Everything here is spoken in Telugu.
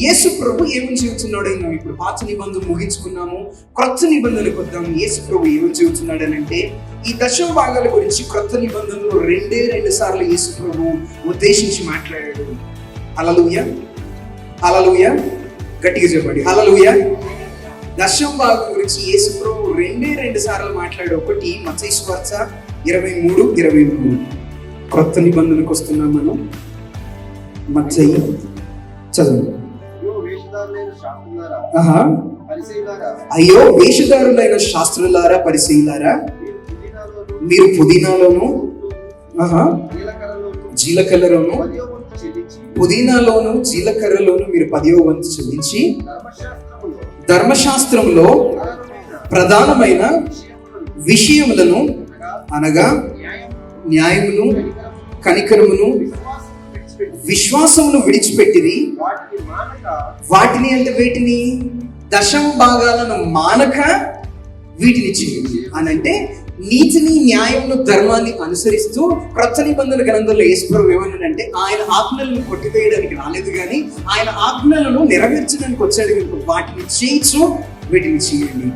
యేసు ప్రభు ఏమని చెబుతున్నాడు? ఇప్పుడు పాత నిబంధన ముగించుకున్నాము, క్రొత్త నిబంధనకు వద్దాం. యేసు ప్రభు ఏమని చెబుతున్నాడు అని అంటే, ఈ దశమ భాగాల గురించి క్రొత్త నిబంధనలో రెండు సార్లు యేసు ప్రభు ఉద్దేశించి మాట్లాడాడు. హల్లెలూయా, హల్లెలూయా, గట్టిగా చెప్పండి హల్లెలూయా. దశమ భాగం గురించి యేసు ప్రభు రెండు సార్లు మాట్లాడాడు. ఒకటి మత్తయి సువార్త 23:23. క్రొత్త నిబంధనకు వస్తున్నాం మనం. మత్తయి చదువు. అయ్యో వేషధారులైన శాస్త్రులారా, పరిసయ్యులారా, మీరు పుదీనాలోను జీలకర్రలోను, పుదీనాలోను జీలకర్రలోను మీరు 10వ వంతు చెల్లించి ధర్మశాస్త్రంలో ప్రధానమైన విషయములను అనగా న్యాయమును, కనికరమును, విశ్వాసమును విడిచిపెట్టిరి. వాటిని అంటే వేటిని? దశమ భాగాలను మానక వీటిని చేయండి అని అంటే, నీతిని, న్యాయమును, ధర్మాన్ని అనుసరిస్తూ క్రొత్త నిబంధన గ్రంథంలో యేసు ప్రభువు ఏమన్నాడంటే, ఆయన ఆజ్ఞలను కొట్టివేయడానికి రాలేదు కానీ ఆయన ఆజ్ఞలను నెరవేర్చడానికి వచ్చాడు. వాటిని చేయించు, వీటిని చేయండి.